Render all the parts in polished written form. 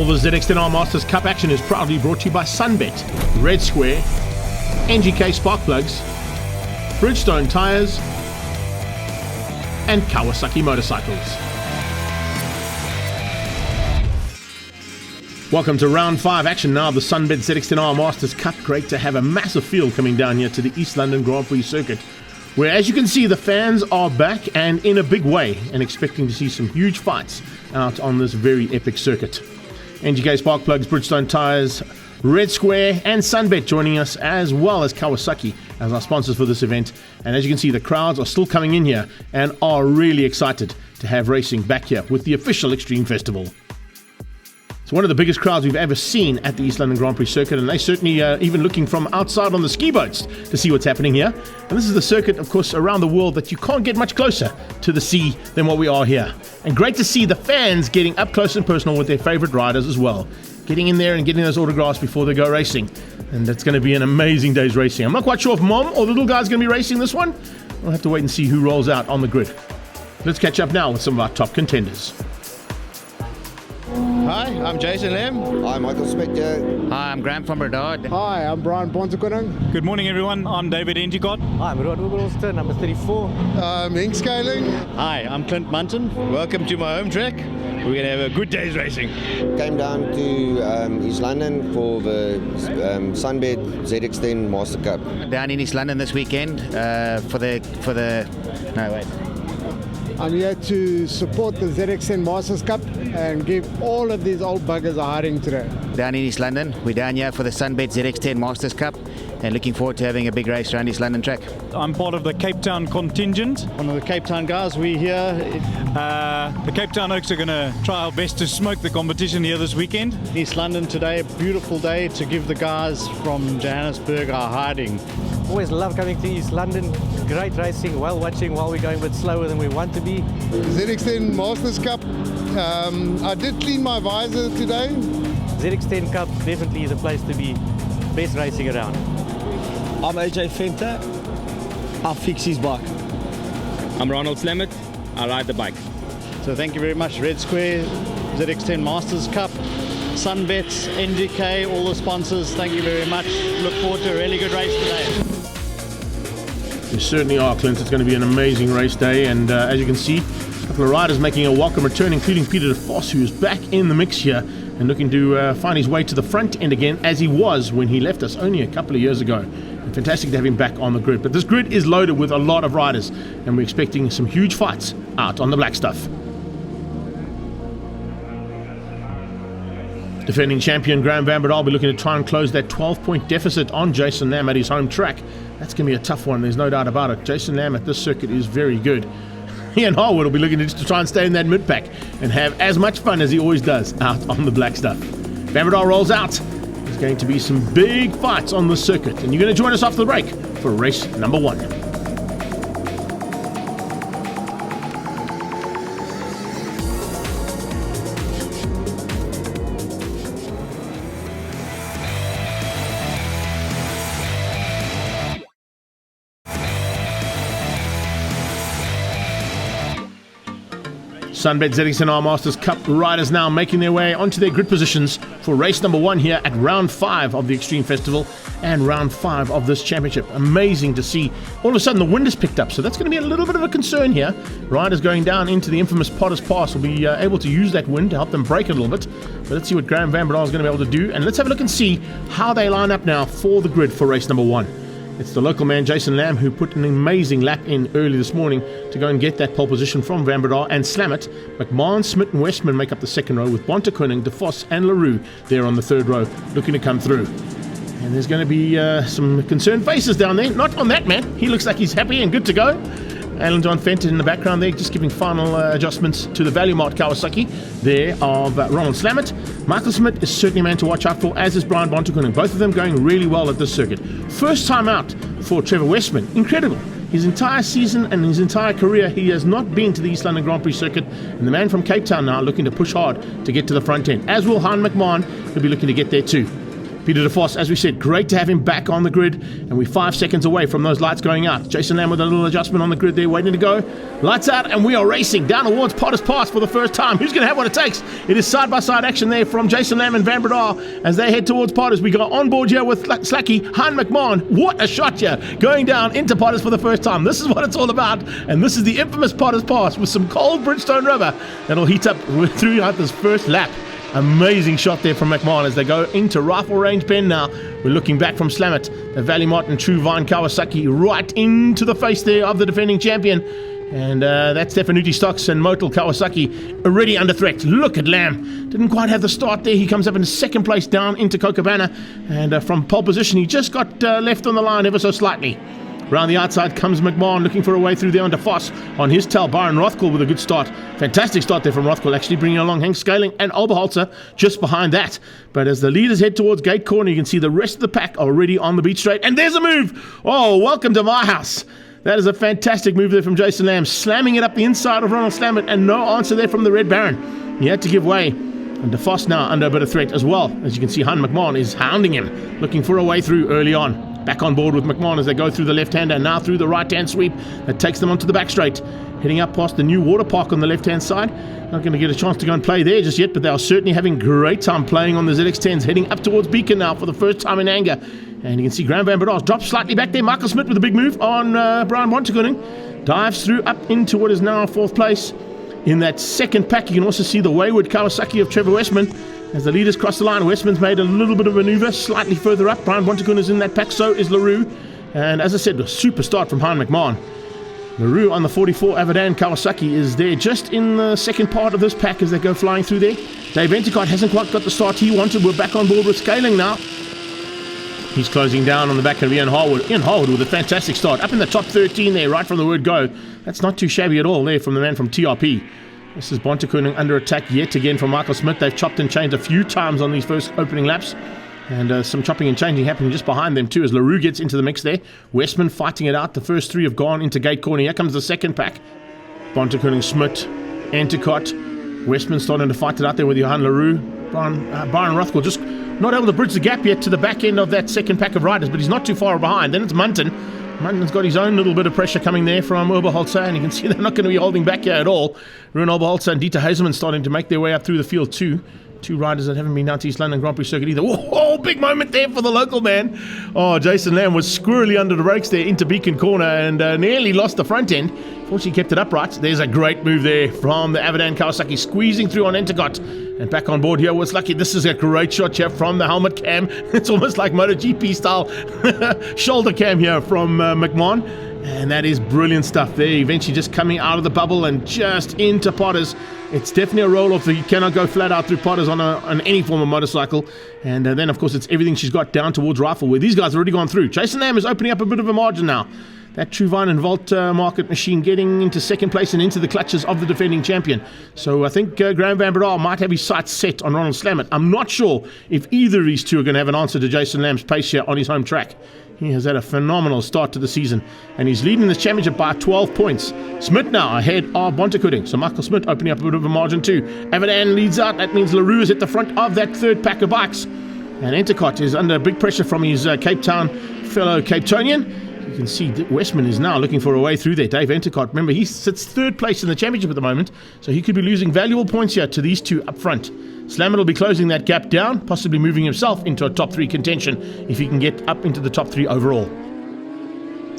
All the ZX10 Masters Cup action is proudly brought to you by SunBet, Red Square, NGK Spark Plugs, Bridgestone Tires, and Kawasaki Motorcycles. Welcome to round 5 action now of the SunBet ZX10 Masters Cup. Great to have a massive field coming down here to the East London Grand Prix circuit, where, as you can see, the fans are back and in a big way, and expecting to see some huge fights out on this very epic circuit. NGK Spark Plugs, Bridgestone Tires, Red Square, and SunBet joining us, as well as Kawasaki as our sponsors for this event. And as you can see, the crowds are still coming in here and are really excited to have racing back here with the official Extreme Festival. It's one of the biggest crowds we've ever seen at the East London Grand Prix circuit, and they certainly even looking from outside on the ski boats to see what's happening here. And this is the circuit, of course, around the world that you can't get much closer to the sea than what we are here. And great to see the fans getting up close and personal with their favorite riders as well, getting in there and getting those autographs before they go racing. And it's going to be an amazing day's racing. I'm not quite sure if Mom or the little guy's going to be racing this one. We'll have to wait and see who rolls out on the grid. Let's catch up now with some of our top contenders. Hi, I'm Jason Lamb. Hi, Michael Smith. Hi, I'm Graham from Bernard. Hi, I'm Brian Bontekoning. Good morning, everyone. I'm David Endicott. Hi, I'm Rod Uberholster, number 34. I'm Ink Scaling. Hi, I'm Clint Munton. Welcome to my home track. We're going to have a good day's racing. Came down to East London for the SunBet ZX10 Master Cup. Down in East London this weekend for the. No, wait. I'm here to support the ZX10 Masters Cup and give all of these old buggers a hiding today. Down in East London. We're down here for the SunBet ZX10 Masters Cup and looking forward to having a big race around East London track. I'm part of the Cape Town contingent. One of the Cape Town guys. We're here. The Cape Town Oaks are going to try our best to smoke the competition here this weekend. East London today, a beautiful day to give the guys from Johannesburg a hiding. Always love coming to East London. Great racing, well watching while we're going a bit slower than we want to be. ZX10 Masters Cup. I did clean my visor today. ZX10 Cup definitely the place to be. Best racing around. I'm AJ Fenter. I fix his bike. I'm Ronald Slammet. I ride the bike. So thank you very much, Red Square, ZX10 Masters Cup, SunBet, NGK, all the sponsors. Thank you very much. Look forward to a really good race today. You certainly are, Clint. It's going to be an amazing race day, and as you can see, a couple of riders making a welcome return, including Peter de Vos, who is back in the mix here and looking to find his way to the front end again, as he was when he left us only a couple of years ago. And fantastic to have him back on the grid. But this grid is loaded with a lot of riders, and we're expecting some huge fights out on the black stuff. Defending champion Graham van Berdal will be looking to try and close that 12-point deficit on Jason Lamb at his home track. That's going to be a tough one, there's no doubt about it. Jason Lamb at this circuit is very good. Ian Harwood will be looking to try and stay in that mid-pack and have as much fun as he always does out on the black stuff. Van Berdal rolls out. There's going to be some big fights on this circuit, and you're going to join us after the break for race number 1. SunBet ZX10 Masters Cup riders now making their way onto their grid positions for race number 1 here at round 5 of the Extreme Festival and round 5 of this championship. Amazing to see. All of a sudden the wind has picked up, so that's going to be a little bit of a concern here. Riders going down into the infamous Potter's Pass will be able to use that wind to help them brake a little bit. But let's see what Graham van Berdal is going to be able to do, and let's have a look and see how they line up now for the grid for race number 1. It's the local man, Jason Lamb, who put an amazing lap in early this morning to go and get that pole position from Van Berdal and slam it. McMahon, Smith and Westman make up the second row, with Bontekoning, de Vos and LaRue there on the third row looking to come through. And there's going to be some concerned faces down there. Not on that man. He looks like he's happy and good to go. Alan John Fenton in the background there, just giving final adjustments to the Value Mart Kawasaki there of Ronald Slammet. Michael Smith is certainly a man to watch out for, as is Brian Bontekoning. Both of them going really well at this circuit. First time out for Trevor Westman. Incredible. His entire season and his entire career, he has not been to the East London Grand Prix circuit. And the man from Cape Town now looking to push hard to get to the front end. As will Han McMahon, who'll be looking to get there too. Peter DeVos, as we said, great to have him back on the grid, and we're 5 seconds away from those lights going out. Jason Lamb with a little adjustment on the grid there, waiting to go. Lights out, and we are racing down towards Potter's Pass for the first time. Who's going to have what it takes? It is side-by-side action there from Jason Lamb and Van Bredar as they head towards Potter's. We got on board here with Slacky, Han McMahon. What a shot here, going down into Potter's for the first time. This is what it's all about, and this is the infamous Potter's Pass with some cold Bridgestone rubber that'll heat up throughout this first lap. Amazing shot there from McMahon as they go into rifle range bend now. We're looking back from Slamit, the Valley Martin True Vine Kawasaki right into the face there of the defending champion. And that's Stefanuti Stocks and Motul Kawasaki already under threat. Look at Lamb. Didn't quite have the start there. He comes up in second place down into Copacabana. And from pole position, he just got left on the line ever so slightly. Around the outside comes McMahon looking for a way through there onto Foss. On his tail, Byron Rothkell with a good start. Fantastic start there from Rothkell, actually bringing along Henk Scaling and Oberholzer just behind that. But as the leaders head towards gate corner, you can see the rest of the pack already on the beat straight. And there's a move! Oh, welcome to my house. That is a fantastic move there from Jason Lamb, slamming it up the inside of Ronald Slammett, and no answer there from the Red Baron. He had to give way. And DeVos now under a bit of threat as well. As you can see, Han McMahon is hounding him, looking for a way through early on. Back on board with McMahon as they go through the left-hander and now through the right-hand sweep that takes them onto the back straight. Heading up past the new water park on the left-hand side. Not going to get a chance to go and play there just yet, but they are certainly having great time playing on the ZX10s. Heading up towards Beacon now for the first time in anger. And you can see Graham Van Bredar drop slightly back there. Michael Smith with a big move on Brian Bontekoning. Dives through up into what is now fourth place. In that second pack, you can also see the wayward Kawasaki of Trevor Westman. As the leaders cross the line, Westman's made a little bit of a maneuver slightly further up. Brian Bontekun is in that pack, so is LaRue. And as I said, a super start from Han McMahon. LaRue on the 44 Avadan Kawasaki is there just in the second part of this pack as they go flying through there. Dave Entercott hasn't quite got the start he wanted. We're back on board with Scaling now. He's closing down on the back of Ian Harwood. Ian Harwood with a fantastic start. Up in the top 13 there, right from the word go. That's not too shabby at all there from the man from TRP. This is Bontekun under attack yet again from Michael Smith. They've chopped and changed a few times on these first opening laps. And some chopping and changing happening just behind them too as LaRue gets into the mix there. Westman fighting it out. The first three have gone into gate corner. Here comes the second pack. Bontekun, Smith, Entercott. Westman starting to fight it out there with Johan LaRue. Byron Rothkell just not able to bridge the gap yet to the back end of that second pack of riders, but he's not too far behind. Then it's Munton. Munton's got his own little bit of pressure coming there from Oberholzer, and you can see they're not going to be holding back here at all. Ruben Oberholzer and Dieter Hazelman starting to make their way up through the field too. Two riders that haven't been down to East London Grand Prix circuit either. Whoa, big moment there for the local man. Oh, Jason Lamb was squirrely under the brakes there into Beacon Corner and nearly lost the front end. Fortunately kept it upright. There's a great move there from the Avadan Kawasaki, squeezing through on Entercott. And back on board here was Lucky. This is a great shot here from the helmet cam. It's almost like MotoGP style shoulder cam here from McMahon. And that is brilliant stuff there. Eventually just coming out of the bubble and just into Potters. It's definitely a roll-off. You cannot go flat out through Potters on any form of motorcycle. And then, of course, it's everything she's got down towards Rifle, where these guys have already gone through. Jason Lamb is opening up a bit of a margin now. That Truvine and Volt market machine getting into second place and into the clutches of the defending champion. So I think Graham Van Bredar might have his sights set on Ronald Slammett. I'm not sure if either of these two are going to have an answer to Jason Lamb's pace here on his home track. He has had a phenomenal start to the season, and he's leading this championship by 12 points. Smith now ahead of Bontekuding, so Michael Smith opening up a bit of a margin too. Avadan leads out. That means LaRue is at the front of that third pack of bikes. And Entercott is under big pressure from his Cape Town fellow Cape Townian. You can see Westman is now looking for a way through there. Dave Entercott, remember, he sits third place in the championship at the moment, so he could be losing valuable points here to these two up front. Slammett will be closing that gap down, possibly moving himself into a top 3 contention if he can get up into the top 3 overall.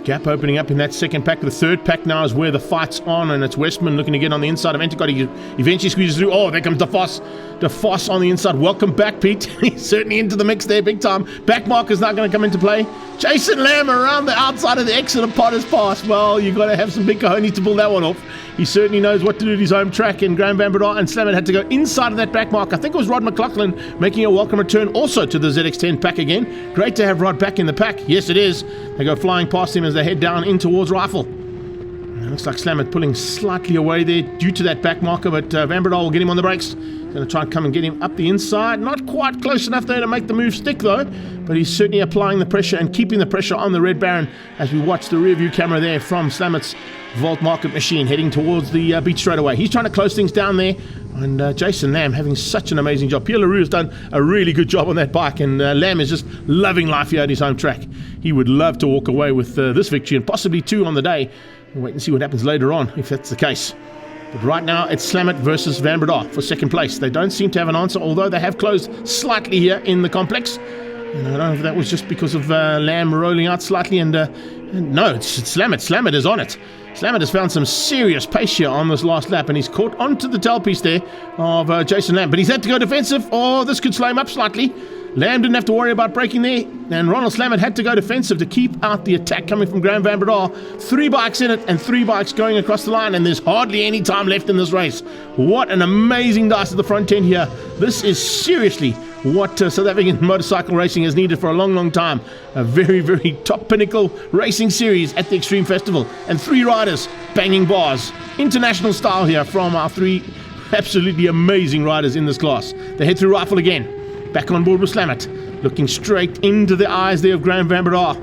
Gap opening up in that second pack. The third pack now is where the fight's on, and it's Westman looking to get on the inside of Entercott. He eventually squeezes through. Oh, there comes DeVos. DeVos on the inside. Welcome back, Pete. He's certainly into the mix there, big time. Back marker's not going to come into play. Jason Lamb around the outside of the exit of Potter's Pass. Well, you've got to have some big cojones to pull that one off. He certainly knows what to do at his home track, and Graham Van Bredar and Slammett had to go inside of that back mark. I think it was Rod McLaughlin making a welcome return also to the ZX10 pack again. Great to have Rod back in the pack. Yes, it is. They go flying past him as they head down in towards Rifle. It looks like Slammett pulling slightly away there due to that back marker, but Van Bredar will get him on the brakes. Going to try and come and get him up the inside. Not quite close enough there to make the move stick though, but he's certainly applying the pressure and keeping the pressure on the Red Baron as we watch the rear view camera there from Slammett's Volt market machine heading towards the beach straight away. He's trying to close things down there And Jason Lamb having such an amazing job. Pierre Leroux has done a really good job on that bike, and Lamb is just loving life here at his home track. He would love to walk away with this victory and possibly 2 on the day. We'll wait and see what happens later on if that's the case. But right now it's Slamit versus Van Breda for second place. They don't seem to have an answer, although they have closed slightly here in the complex. And I don't know if that was just because of Lamb rolling out slightly. And no, it's Slamit. Slamit is on it. Slamit has found some serious pace here on this last lap, and he's caught onto the tailpiece there of Jason Lamb. But he's had to go defensive, or this could slow him up slightly. Lamb didn't have to worry about braking there, and Ronald Slamit had to go defensive to keep out the attack coming from Graham Van Breda. 3 bikes in it and 3 bikes going across the line, and there's hardly any time left in this race. What an amazing dice at the front end here. This is seriously what South African motorcycle racing has needed for a long, long time. A very, very top pinnacle racing series at the Extreme Festival, and 3 riders banging bars. International style here from our 3 absolutely amazing riders in this class. They head through Rifle again. Back on board with Slamit, looking straight into the eyes there of Graham Van Breda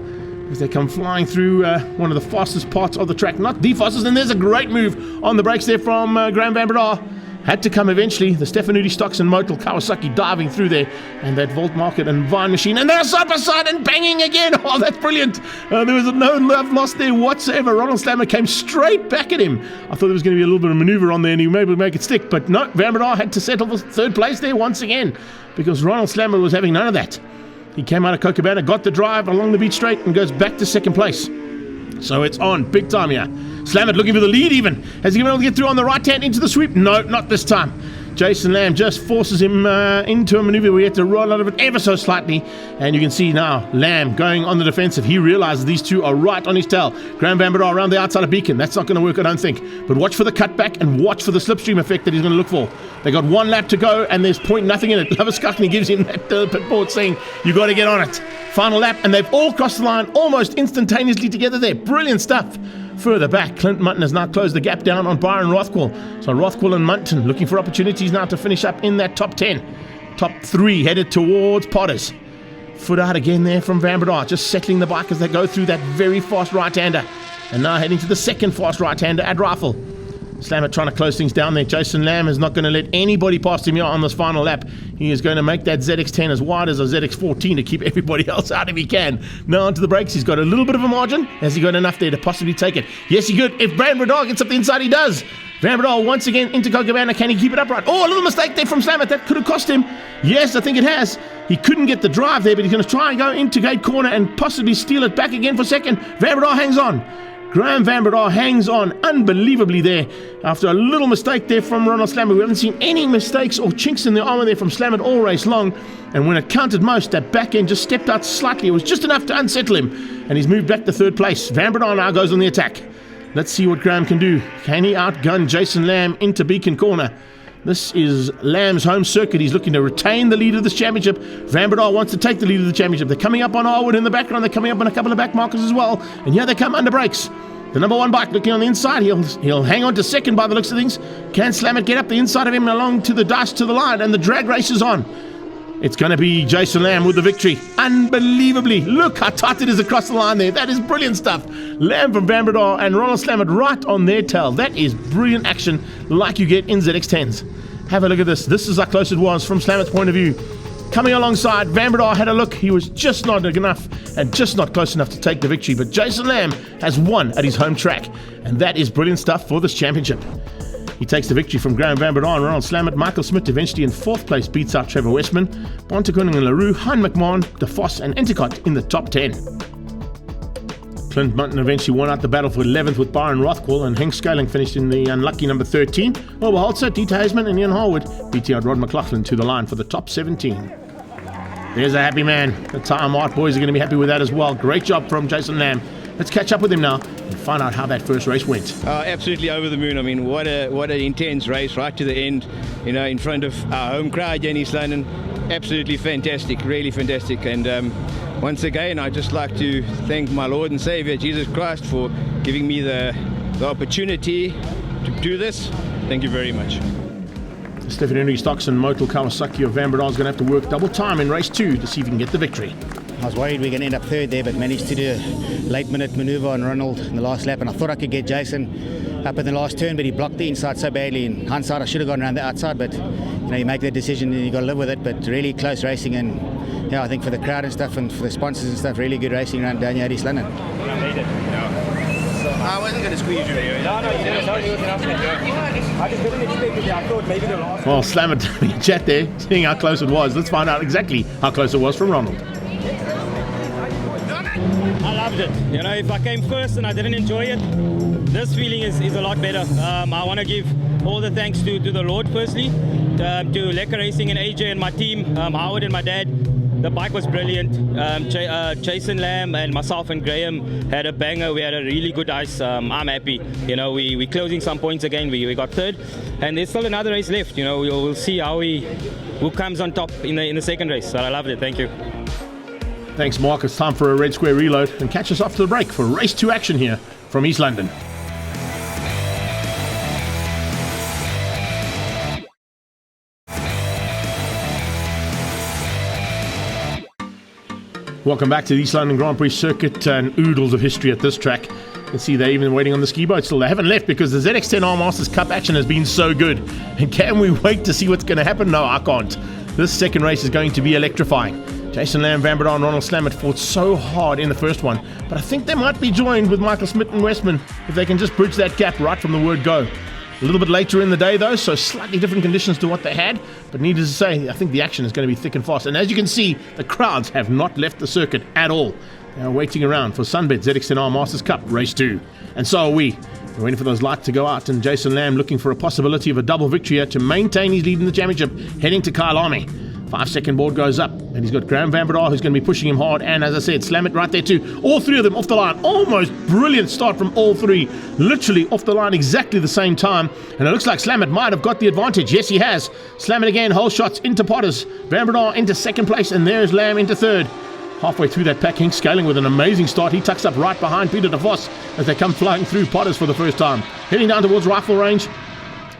as they come flying through one of the fastest parts of the track. Not the fastest, and there's a great move on the brakes there from Graham Van Breda. Had to come eventually. The Stefanuti Stocks and Motul Kawasaki diving through there, and that Volt Market and Vine Machine, and they're side by side and banging again. Oh, that's brilliant. There was no love lost there whatsoever. Ronald Slammer came straight back at him. I thought there was going to be a little bit of maneuver on there and he maybe make it stick, but no, Van Breda had to settle for 3rd place there once again because Ronald Slammer was having none of that. He came out of Cochabamba, got the drive along the beach straight and goes back to 2nd place. So it's on big time here. Slamit looking for the lead even. Has he been able to get through on the right hand into the sweep? No, not this time. Jason Lamb just forces him into a maneuver where he had to roll out of it ever so slightly. And you can see now Lamb going on the defensive. He realizes these 2 are right on his tail. Graham Van Breda around the outside of Beacon. That's not going to work, I don't think. But watch for the cutback and watch for the slipstream effect that he's going to look for. They got 1 lap to go and there's nothing in it. Laverskakny gives him that pit board saying, you got to get on it. Final lap, and they've all crossed the line almost instantaneously together there. Brilliant stuff. Further back, Clint Munton has now closed the gap down on Byron Rothquell. So Rothquell and Munton looking for opportunities now to finish up in that top 10. Top 3 headed towards Potters. Foot out again there from Van Breda, just settling the bike as they go through that very fast right-hander. And now heading to the 2nd fast right-hander at Rifle. Slammer trying to close things down there. Jason Lamb is not going to let anybody past him here on this final lap. He is going to make that ZX10 as wide as a ZX14 to keep everybody else out if he can. Now onto the brakes. He's got a little bit of a margin. Has he got enough there to possibly take it? Yes, he could. If Van Breda gets up the inside, he does. Van Breda once again into Cochabamba. Can he keep it upright? Oh, a little mistake there from Slammer. That could have cost him. Yes, I think it has. He couldn't get the drive there, but he's going to try and go into gate corner and possibly steal it back again for 2nd. Van Breda hangs on. Graham Van Breda hangs on unbelievably there after a little mistake there from Ronald Slammer. We haven't seen any mistakes or chinks in the armour there from Slammer all race long, and when it counted most, that back end just stepped out slightly. It was just enough to unsettle him, and he's moved back to 3rd place. Van Breda now goes on the attack. Let's see what Graham can do. Can he outgun Jason Lamb into Beacon Corner? This is Lamb's home circuit. He's looking to retain the lead of this championship. Van Breda wants to take the lead of the championship. They're coming up on Harwood in the background. They're coming up on a couple of back markers as well. And here they come under brakes. The number 1 bike looking on the inside. He'll hang on to 2nd by the looks of things. Can Slamit get up the inside of him along to the dice to the line? And the drag race is on. It's going to be Jason Lamb with the victory. Unbelievably. Look how tight it is across the line there. That is brilliant stuff. Lamb from Van Breda and Ronald Slamit right on their tail. That is brilliant action like you get in ZX10s. Have a look at this. This is how close it was from Slamit's point of view. Coming alongside, Van Breda had a look. He was just not enough and just not close enough to take the victory. But Jason Lamb has won at his home track. And that is brilliant stuff for this championship. He takes the victory from Graham Van Breda and Ronald Slamit. Michael Smith eventually in 4th place beats out Trevor Westman. Bontekoning and Leroux, Hein McMahon, De Vos and Enticott in the top 10. Clint Munton eventually won out the battle for 11th with Byron Rothquell, and Henk Scaling finished in the unlucky number 13. Wilbur Holzer, Dieter Huisman and Ian Harwood beat out Rod McLaughlin to the line for the top 17. There's a happy man. The Time Art boys are going to be happy with that as well. Great job from Jason Lamb. Let's catch up with him now and find out how that first race went. Absolutely over the moon. I mean, what an intense race right to the end, you know, in front of our home crowd here in East London. Absolutely fantastic, really fantastic. And once again, I'd just like to thank my Lord and Savior, Jesus Christ, for giving me the opportunity to do this. Thank you very much. Stefanuti Stocks and Motul Kawasaki of Van Breda is going to have to work double time in race 2 to see if he can get the victory. I was worried we were going to end up 3rd there, but managed to do a late-minute manoeuvre on Ronald in the last lap, and I thought I could get Jason. up in the last turn, but he blocked the inside so badly. In hindsight, I should have gone around the outside, but you make that decision and you got to live with it. But really close racing, and I think for the crowd and stuff, and for the sponsors and stuff, really good racing around down here at East London. I wasn't going to squeeze you there. No, you didn't. I just didn't expect it. I thought maybe the last. Well, Slam it in chat there, seeing how close it was. Let's find out exactly how close it was from Ronald. I loved it. If I came first and I didn't enjoy it, this feeling is a lot better. I want to give all the thanks to the Lord firstly, to Lekker Racing and AJ and my team, Howard and my dad. The bike was brilliant. Jason Lamb and myself and Graham had a banger. We had a really good race. I'm happy. We're closing some points again. We got third, and there's still another race left. We'll see who comes on top in the second race. So I loved it. Thank you. Thanks, Mark. It's time for a Red Square reload, and catch us after the break for Race 2 action here from East London. Welcome back to the East London Grand Prix circuit, and oodles of history at this track. You can see they're even waiting on the ski boat still. They haven't left because the ZX10 R Masters Cup action has been so good. And can we wait to see what's going to happen? No, I can't. This second race is going to be electrifying. Jason Lamb, Van Breda and Ronald Slamet fought so hard in the first one, but I think they might be joined with Michael Smith and Westman if they can just bridge that gap right from the word go. A little bit later in the day though, so slightly different conditions to what they had, but needless to say, I think the action is going to be thick and fast. And as you can see, the crowds have not left the circuit at all. They are waiting around for SunBet ZX10 Masters Cup Race 2. And so are we. We're waiting for those lights to go out, and Jason Lamb looking for a possibility of a double victory here to maintain his lead in the championship, heading to Kyle Army. 5-second board goes up, and he's got Graham Van Breda who's going to be pushing him hard, and as I said, Slamet right there too. All three of them off the line. Almost brilliant start from all three. Literally off the line exactly the same time, and it looks like Slamet might have got the advantage. Yes, he has. Slamet again, whole shots into Potters. Van Breda into second place, and there's Lamb into third. Halfway through that pack, Henk Scaling with an amazing start. He tucks up right behind Peter de Vos as they come flying through Potters for the first time. Heading down towards rifle range.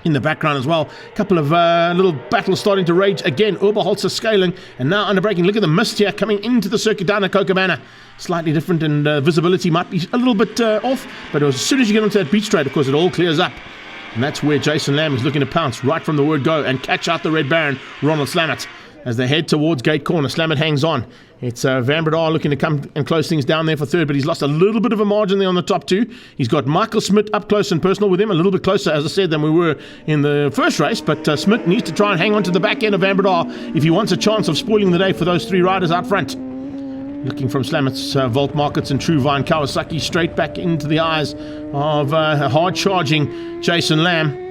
In the background as well, a couple of little battles starting to rage again. Oberholzer scaling and now under braking. Look at the mist here coming into the circuit down at Cochabana. Slightly different, and visibility might be a little bit off, but as soon as you get onto that beach straight, of course, it all clears up. And that's where Jason Lamb is looking to pounce right from the word go and catch out the Red Baron, Ronald Slamet. As they head towards gate corner, Slamet hangs on. It's Van Breda looking to come and close things down there for third, but he's lost a little bit of a margin there on the top two. He's got Michael Smith up close and personal with him, a little bit closer, as I said, than we were in the first race, but Smith needs to try and hang on to the back end of Van Breda if he wants a chance of spoiling the day for those three riders out front. Looking from Slamet's Volt Markets and True Vine Kawasaki straight back into the eyes of hard-charging Jason Lamb,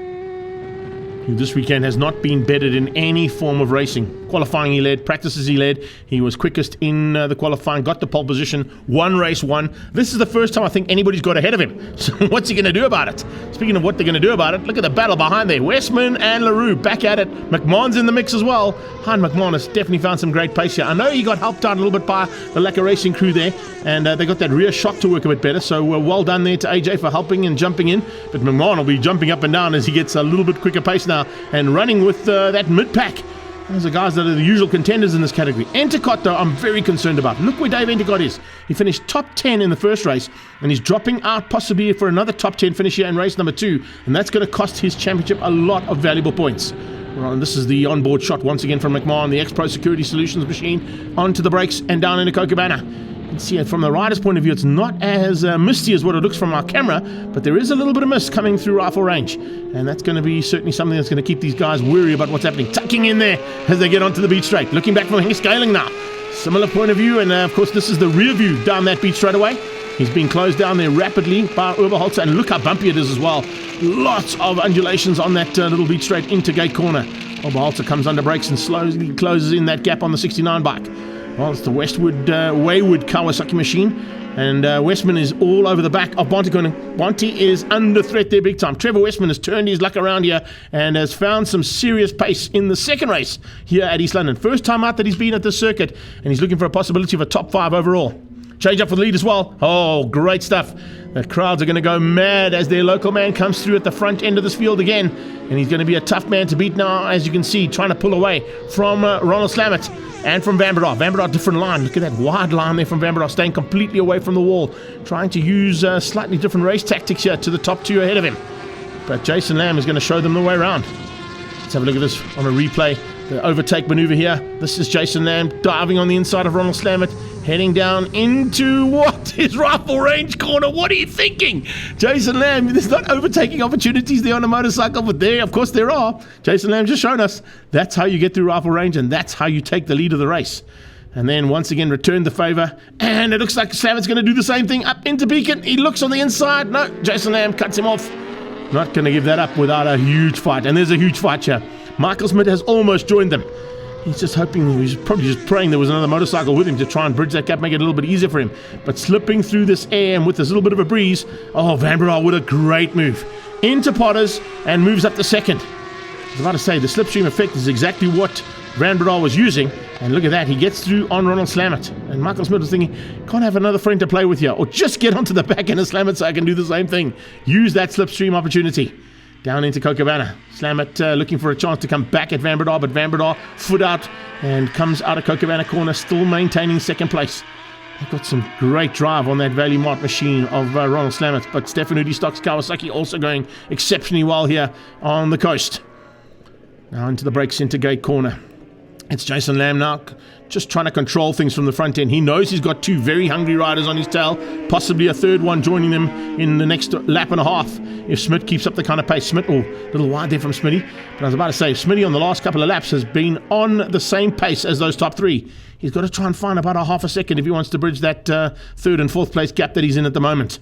who this weekend has not been bedded in any form of racing. Qualifying he led, practices he led. He was quickest in the qualifying, got the pole position, won race one. This is the first time I think anybody's got ahead of him. So what's he going to do about it? Speaking of what they're going to do about it, look at the battle behind there. Westman and LaRue back at it. McMahon's in the mix as well. Hein McMahon has definitely found some great pace here. I know he got helped out a little bit by the Lekker Racing crew there, and they got that rear shock to work a bit better. So well done there to AJ for helping and jumping in. But McMahon will be jumping up and down as he gets a little bit quicker pace now and running with that mid-pack. Those are guys that are the usual contenders in this category. Entercott, though, I'm very concerned about. Look where Dave Entercott is. He finished top 10 in the first race, and he's dropping out possibly for another top 10 finish here in race number 2, and that's going to cost his championship a lot of valuable points. Well, and this is the onboard shot once again from McMahon, the X-Pro Security Solutions machine, onto the brakes and down into Cochabana. You can see it from the rider's point of view, it's not as misty as what it looks from our camera, but there is a little bit of mist coming through rifle range, and that's going to be certainly something that's going to keep these guys wary about what's happening. Tucking in there as they get onto the beach straight. Looking back from Henk Scaling now. Similar point of view, and of course this is the rear view down that beach straight away. He's being closed down there rapidly by Oberholzer, and look how bumpy it is as well. Lots of undulations on that little beach straight into gate corner. Oberholzer comes under brakes and slowly closes in that gap on the 69 bike. Well, it's the Wayward Kawasaki machine, and Westman is all over the back of Bonte. Bonte is under threat there big time. Trevor Westman has turned his luck around here and has found some serious pace in the second race here at East London. First time out that he's been at this circuit, and he's looking for a possibility of a top 5 overall. Change up for the lead as well. Oh, great stuff. The crowds are going to go mad as their local man comes through at the front end of this field again. And he's going to be a tough man to beat now, as you can see, trying to pull away from Ronald Slamet and from Van Breda. Van Breda, different line. Look at that wide line there from Van Breda, staying completely away from the wall, trying to use slightly different race tactics here to the top two ahead of him. but Jason Lamb is going to show them the way around. Let's have a look at this on a replay. The overtake maneuver here. This is Jason Lamb diving on the inside of Ronald Slamet, heading down into what is rifle range corner. What are you thinking? Jason Lamb, there's not overtaking opportunities there on a motorcycle, but there, of course, there are. Jason Lamb just shown us that's how you get through rifle range, and that's how you take the lead of the race. And then once again, return the favor, and it looks like Slamet's going to do the same thing up into Beacon. He looks on the inside. No, Jason Lamb cuts him off. Not going to give that up without a huge fight, and there's a huge fight here. Michael Smith has almost joined them. He's just hoping, he's probably just praying there was another motorcycle with him to try and bridge that gap, make it a little bit easier for him. But slipping through this air and with this little bit of a breeze, Van Breda with a great move into Potters and moves up to second. I was about to say, the slipstream effect is exactly what Van Breda was using. And look at that, he gets through on Ronald Slamet. And Michael Smith was thinking, can't have another friend to play with here, or just get onto the back end of Slamet so I can do the same thing. Use that slipstream opportunity. Down into Kokobana. Slamet looking for a chance to come back at Van Breda, but Van Breda foot out and comes out of Kokobana corner, still maintaining second place. They've got some great drive on that Value Mart machine of Ronald Slamet, but Stefan Udi Stocks Kawasaki also going exceptionally well here on the coast. Now into the brake center gate corner. It's Jason Lamb now, just trying to control things from the front end. He knows he's got two very hungry riders on his tail, possibly a third one joining them in the next lap and a half if Smith keeps up the kind of pace. Smith, a little wide there from Smitty, but I was about to say, Smitty on the last couple of laps has been on the same pace as those top three. He's got to try and find about a half a second if he wants to bridge that third and fourth place gap that he's in at the moment.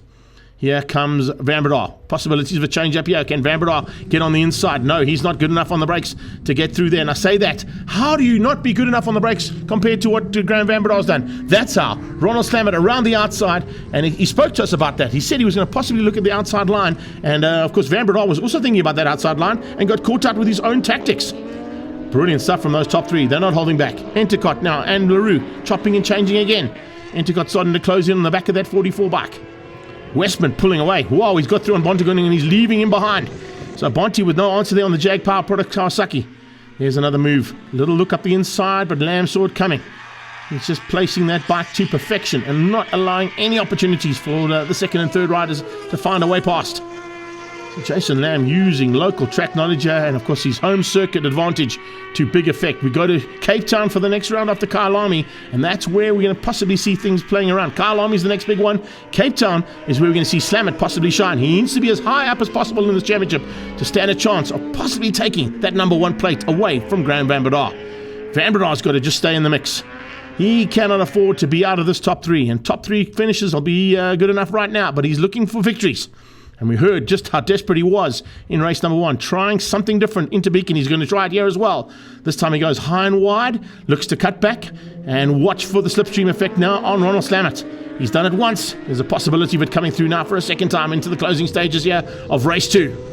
Here comes Van Breda. Possibilities of a change up here. Can Van Breda get on the inside? No, he's not good enough on the brakes to get through there. And I say that, how do you not be good enough on the brakes compared to what Graham Van Breda's done? That's how. Ronald Slamet around the outside, and he spoke to us about that. He said he was going to possibly look at the outside line, and of course Van Breda was also thinking about that outside line and got caught out with his own tactics. Brilliant stuff from those top three. They're not holding back. Entercott now and LaRue chopping and changing again. Entercott starting to close in on the back of that 44 bike. Westman pulling away. Wow, he's got through on Bontagon and he's leaving him behind. So Bonti with no answer there on the Jag Power Product Kawasaki. There's another move. Little look up the inside, but Lamb saw it coming. He's just placing that bike to perfection and not allowing any opportunities for the second and third riders to find a way past. So Jason Lamb using local track knowledge and of course his home circuit advantage to big effect. We go to Cape Town for the next round after Kyalami, and that's where we're going to possibly see things playing around. Kyalami is the next big one. Cape Town is where we're going to see Slamet possibly shine. He needs to be as high up as possible in this championship to stand a chance of possibly taking that number one plate away from Graham Van Breda. Van Breda's got to just stay in the mix. He cannot afford to be out of this top three, and top three finishes will be good enough right now, but he's looking for victories. And we heard just how desperate he was in race number one, trying something different into Beacon. He's going to try it here as well. This time he goes high and wide, looks to cut back, and watch for the slipstream effect now on Ronald Slamet. He's done it once. There's a possibility of it coming through now for a second time into the closing stages here of race two.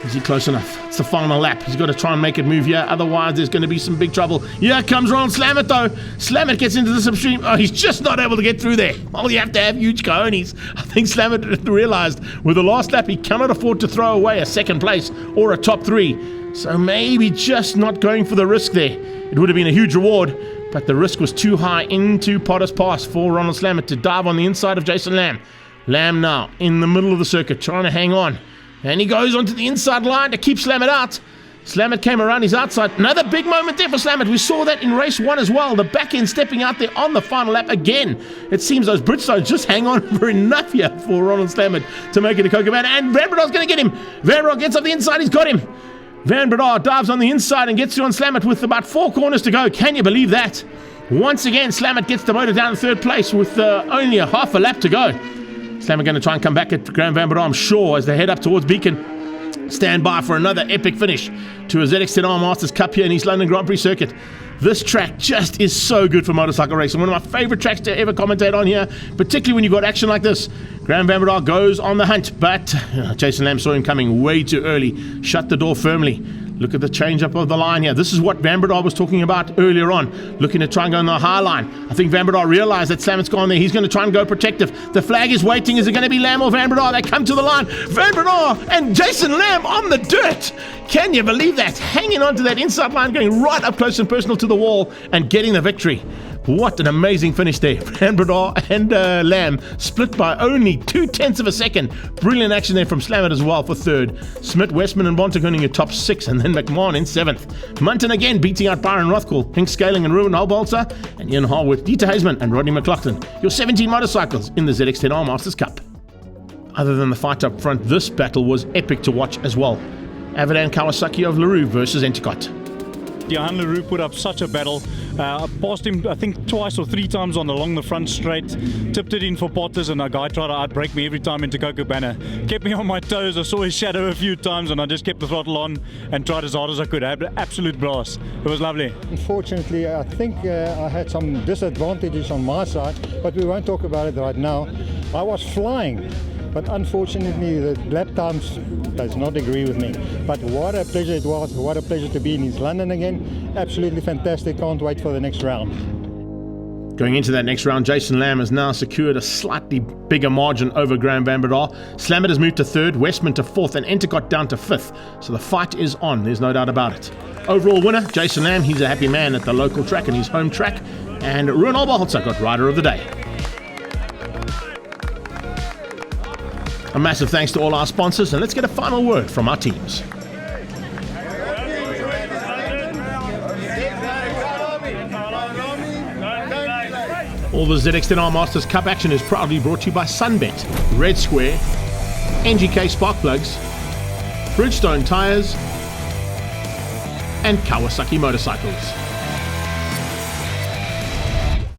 Is he close enough? It's the final lap. He's got to try and make it move here. Otherwise, there's going to be some big trouble. Here comes Ronald Slamet, though. Slamet gets into the slipstream. Oh, he's just not able to get through there. Well, you have to have huge cojones. I think Slamet realized with the last lap, he cannot afford to throw away a second place or a top three. So maybe just not going for the risk there. It would have been a huge reward, but the risk was too high into Potter's Pass for Ronald Slamet to dive on the inside of Jason Lamb. Lamb now in the middle of the circuit, trying to hang on. And he goes onto the inside line to keep Slamet out. Slamet came around his outside. Another big moment there for Slamet. We saw that in race one as well. The back end stepping out there on the final lap again. It seems those Bridgestones just hang on for enough here for Ronald Slamet to make it to Kokobana. And Van Breda's going to get him. Van Breda gets up the inside. He's got him. Van Breda dives on the inside and gets through on Slamet with about 4 corners to go. Can you believe that? Once again, Slamet gets the motor down to third place with only a half a lap to go. Slamet going to try and come back at Graham Van Breda, I'm sure, as they head up towards Beacon. Stand by for another epic finish to a ZX10 Masters Cup here in East London Grand Prix Circuit. This track just is so good for motorcycle racing. One of my favorite tracks to ever commentate on here, particularly when you've got action like this. Graham Van Breda goes on the hunt, but Jason Lamb saw him coming way too early. Shut the door firmly. Look at the change up of the line here. This is what Van Breda was talking about earlier on, looking to try and go on the high line. I think Van Breda realized that Slamet's gone there. He's going to try and go protective. The flag is waiting. Is it going to be Lamb or Van Breda? They come to the line. Van Breda and Jason Lamb on the dirt. Can you believe that? Hanging on to that inside line, going right up close and personal to the wall and getting the victory. What an amazing finish there. Brambrador and Lamb split by only 0.2 of a second. Brilliant action there from Slammert as well for third. Smith, Westman and Bontek earning a top 6, and then McMahon in 7th. Munton again beating out Byron Rothkell, Hink Scaling and Ruben Holbolter, and Ian Harwood, Dieter Hazeman and Rodney McLaughlin. Your 17 motorcycles in the ZX10 R Masters Cup. Other than the fight up front, this battle was epic to watch as well. Avadan Kawasaki of LaRue versus Endicott. Johan LaRue put up such a battle. I passed him, I think, twice or 3 times along the front straight. Tipped it in for Potters, and a guy tried to outbrake me every time into Cocobana. Kept me on my toes. I saw his shadow a few times, and I just kept the throttle on and tried as hard as I could. I had an absolute blast. It was lovely. Unfortunately, I think I had some disadvantages on my side, but we won't talk about it right now. I was flying, but unfortunately the lap times does not agree with me. But what a pleasure it was, what a pleasure to be in East London again. Absolutely fantastic, can't wait for the next round. Going into that next round, Jason Lamb has now secured a slightly bigger margin over Graham Van Breda. Slammert has moved to 3rd, Westman to 4th, and Endicott down to 5th. So the fight is on, there's no doubt about it. Overall winner, Jason Lamb. He's a happy man at the local track and his home track. And Ruben Holbolter got Rider of the Day. A massive thanks to all our sponsors, and let's get a final word from our teams. All the ZX10R Masters Cup action is proudly brought to you by SunBet, Red Square, NGK Spark Plugs, Bridgestone Tires, and Kawasaki Motorcycles.